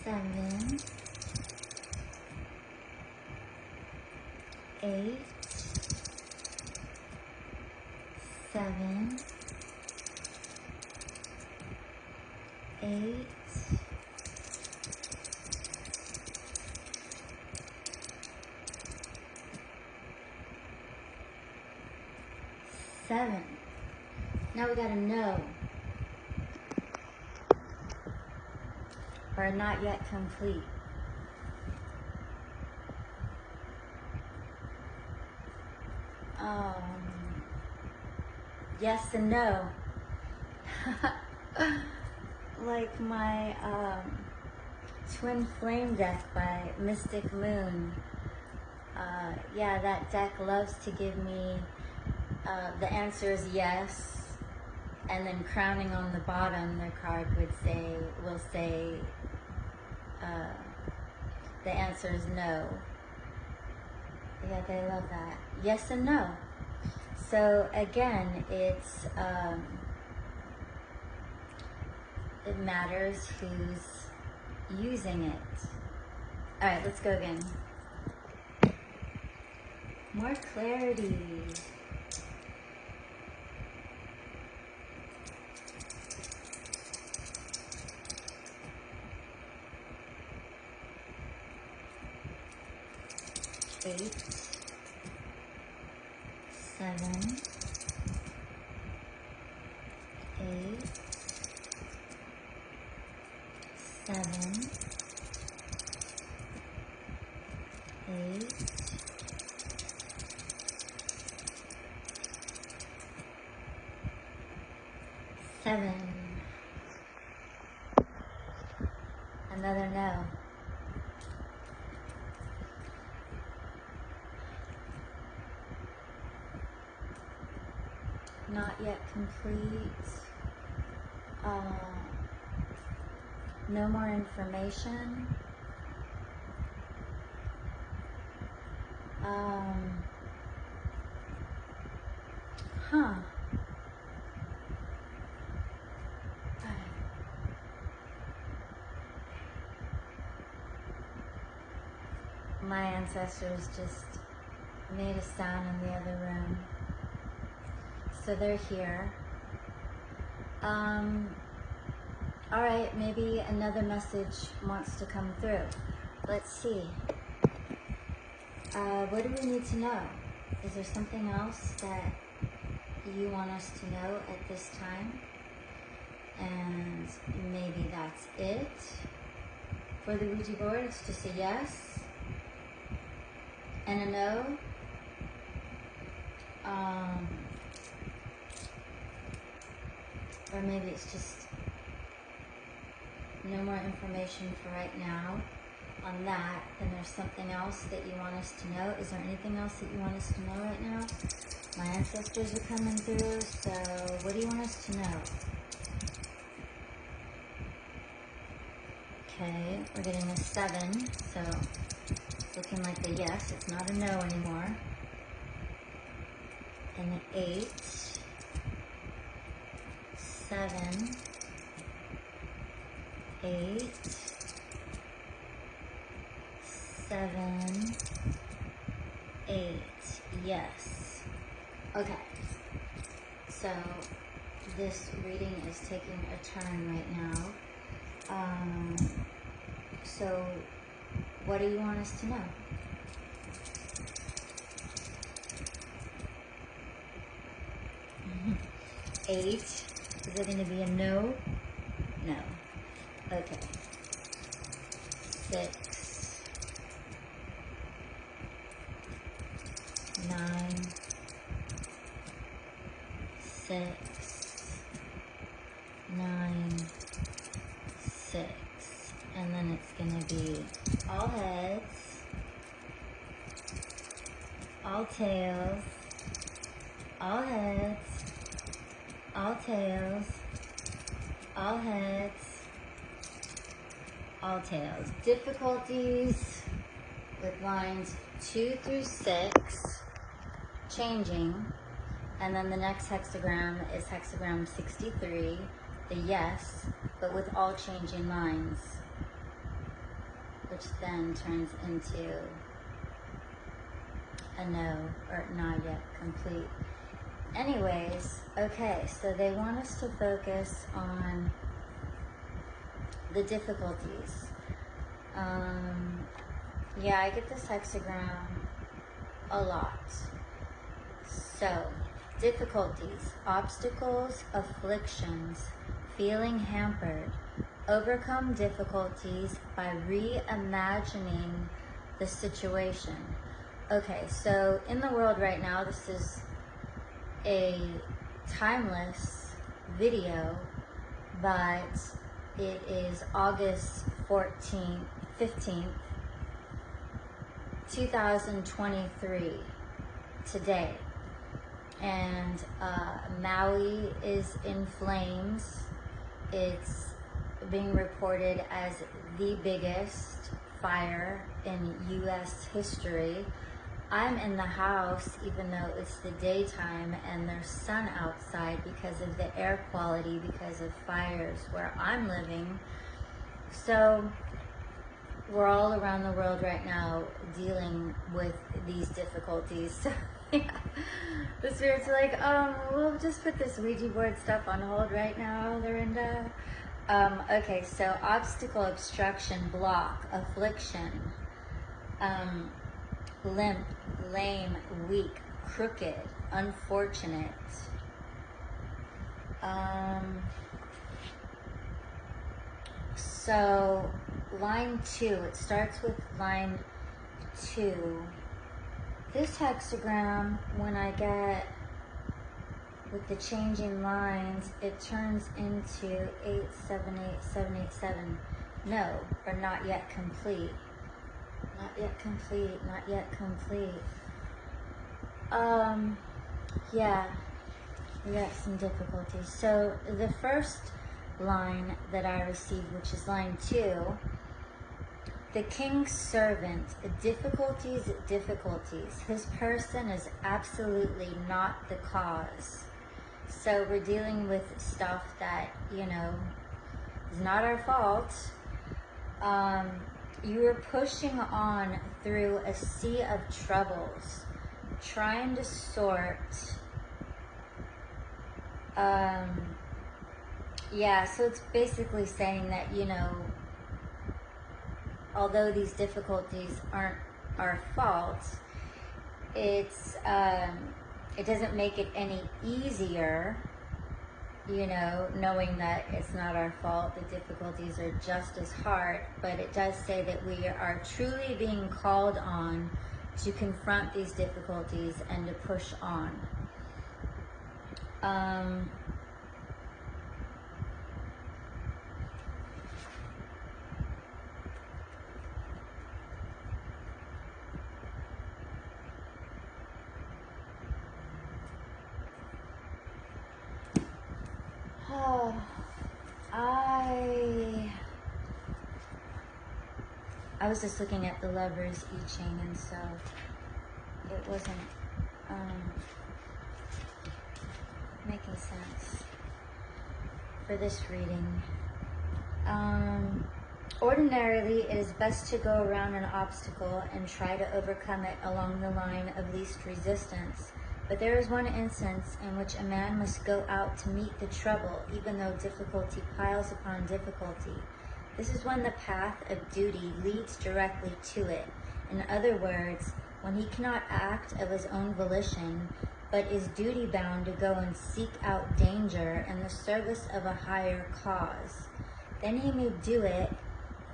7, 8, 7, 8, 7. Now we got a no, or not yet complete. Yes and no. Like my Twin Flame deck by Mystic Moon. Yeah, that deck loves to give me the answer is yes, and then crowning on the bottom, their card will say the answer is no. Yeah, they love that. Yes and no. So again, it matters who's using it. All right, let's go again. More clarity. Eight, 7, 8, 7, 8, 7. Another no. Not yet complete. No more information. My ancestors just made a sound in the other room. So they're here. All right, maybe another message wants to come through. Let's see. What do we need to know? Is there something else that you want us to know at this time? And maybe that's it. For the Ouija board, it's just a yes and a no. Or maybe it's just no more information for right now on that. Then there's something else that you want us to know. Is there anything else that you want us to know right now? My ancestors are coming through, so what do you want us to know? Okay, we're getting a 7, so it's looking like a yes. It's not a no anymore. And an 8, 7, 8, 7, 8, yes. Okay, so this reading is taking a turn right now. So what do you want us to know? Eight, is it going to be a no? No. Okay. 6, 9, 6, 9, 6. And then it's going to be all heads, all tails, all heads, all tails, all heads, all tails. Difficulties with lines 2 through 6 changing, and then the next hexagram is hexagram 63, the yes, but with all changing lines. which then turns into a no, or not yet complete. Anyways, okay, so they want us to focus on the difficulties. Yeah, I get this hexagram a lot. So, difficulties, obstacles, afflictions, feeling hampered. Overcome difficulties by reimagining the situation. Okay, so in the world right now, this is a timeless video, but it is August 15th, 2023, today. And Maui is in flames. It's being reported as the biggest fire in US history. I'm in the house even though it's the daytime and there's sun outside because of the air quality, because of fires where I'm living. So we're all around the world right now dealing with these difficulties. So yeah, the spirits are like, we'll just put this Ouija board stuff on hold right now, Lorinda. Okay, so obstacle, obstruction, block, affliction, limp, lame, weak, crooked, unfortunate. So line 2, it starts with line 2. This hexagram, when I get with the changing lines, it turns into 878787. No, or not yet complete. Not yet complete, not yet complete. Yeah, we got some difficulties. So the first line that I received, which is line 2, the king's servant, difficulties, difficulties. His person is absolutely not the cause. So we're dealing with stuff that, you know, is not our fault. You are pushing on through a sea of troubles, trying to sort. Yeah, so it's basically saying that, you know, although these difficulties aren't our fault, it's it doesn't make it any easier, you know, knowing that it's not our fault. The difficulties are just as hard, but it does say that we are truly being called on to confront these difficulties and to push on. I was just looking at the Lovers I-CHING, and so it wasn't making sense for this reading. Ordinarily, it is best to go around an obstacle and try to overcome it along the line of least resistance. But there is one instance in which a man must go out to meet the trouble, even though difficulty piles upon difficulty. This is when the path of duty leads directly to it. In other words, when he cannot act of his own volition, but is duty-bound to go and seek out danger in the service of a higher cause. Then he may do it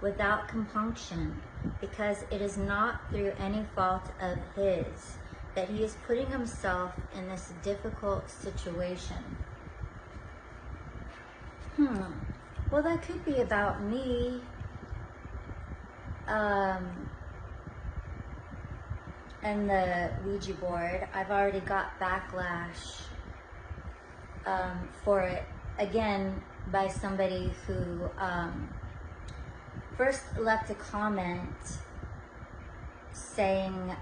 without compunction, because it is not through any fault of his that he is putting himself in this difficult situation. Well, that could be about me. And the Ouija board, I've already got backlash for it, again, by somebody who first left a comment saying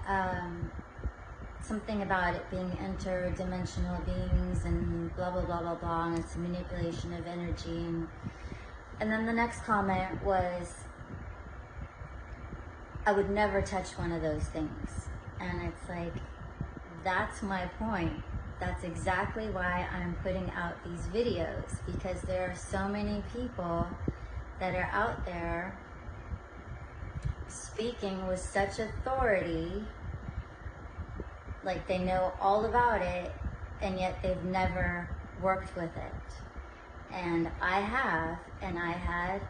something about it being interdimensional beings and blah, blah, blah, blah, blah, and it's a manipulation of energy. And then the next comment was, I would never touch one of those things. And it's like, that's my point. That's exactly why I'm putting out these videos, because there are so many people that are out there speaking with such authority, like they know all about it, and yet they've never worked with it. And I have, and I had,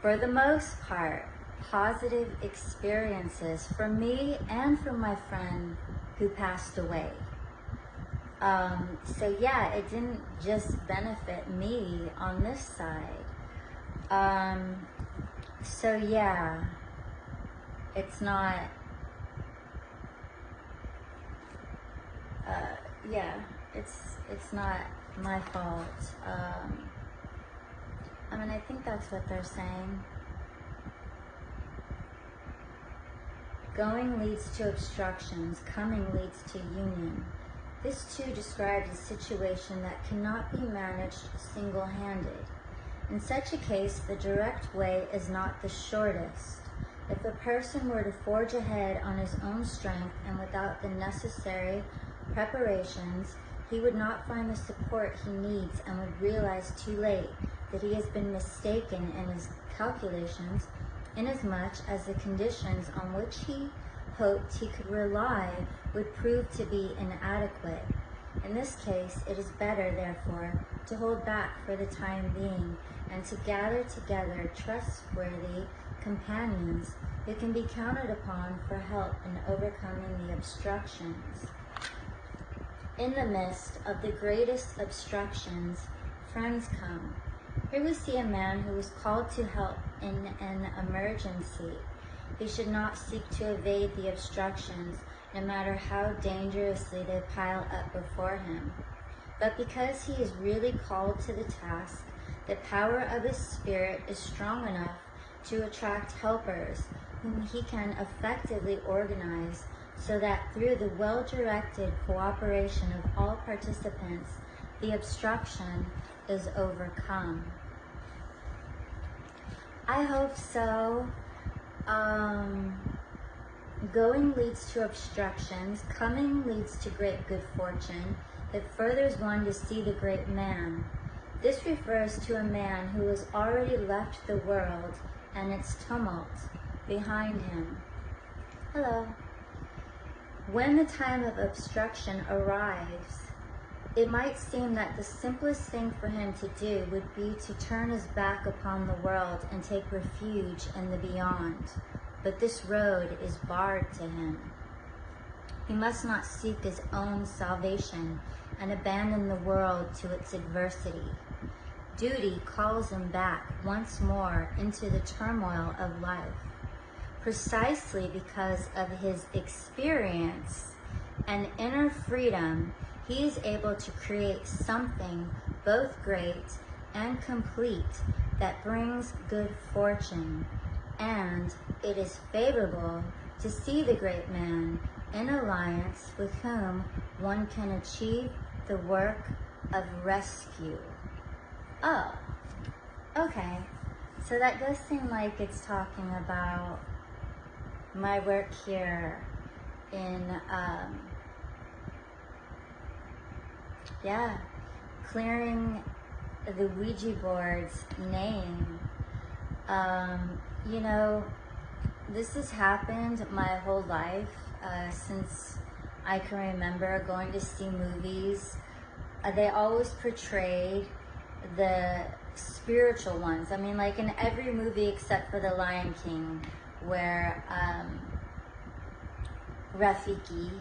for the most part, positive experiences for me and for my friend who passed away. So yeah, it didn't just benefit me on this side. So yeah, it's not, it's not my fault. I mean, I think that's what they're saying. Going leads to obstructions, coming leads to union. This too describes a situation that cannot be managed single-handed. In such a case, the direct way is not the shortest. If a person were to forge ahead on his own strength and without the necessary preparations, he would not find the support he needs and would realize too late that he has been mistaken in his calculations, inasmuch as the conditions on which he hoped he could rely would prove to be inadequate. In this case, it is better, therefore, to hold back for the time being and to gather together trustworthy companions who can be counted upon for help in overcoming the obstructions. In the midst of the greatest obstructions, friends come. Here we see a man who was called to help in an emergency. He should not seek to evade the obstructions, no matter how dangerously they pile up before him. But because he is really called to the task, the power of his spirit is strong enough to attract helpers whom he can effectively organize, so that through the well-directed cooperation of all participants, the obstruction is overcome. I hope so. Going leads to obstructions, coming leads to great good fortune. It furthers one to see the great man. This refers to a man who has already left the world and its tumult behind him. Hello. When the time of obstruction arrives, it might seem that the simplest thing for him to do would be to turn his back upon the world and take refuge in the beyond. But this road is barred to him. He must not seek his own salvation and abandon the world to its adversity. Duty calls him back once more into the turmoil of life. Precisely because of his experience and inner freedom, he is able to create something both great and complete that brings good fortune, and it is favorable to see the great man in alliance with whom one can achieve the work of rescue. Oh, okay. So that does seem like it's talking about my work here in, clearing the Ouija board's name. You know, this has happened my whole life, since I can remember going to see movies. They always portrayed the spiritual ones. I mean, like in every movie except for The Lion King, where Rafiki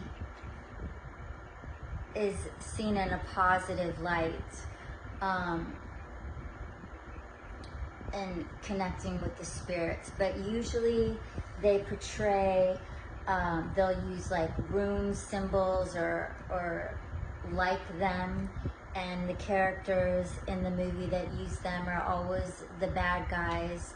is seen in a positive light, and connecting with the spirits. But usually they portray, they'll use like rune symbols or like them, and the characters in the movie that use them are always the bad guys.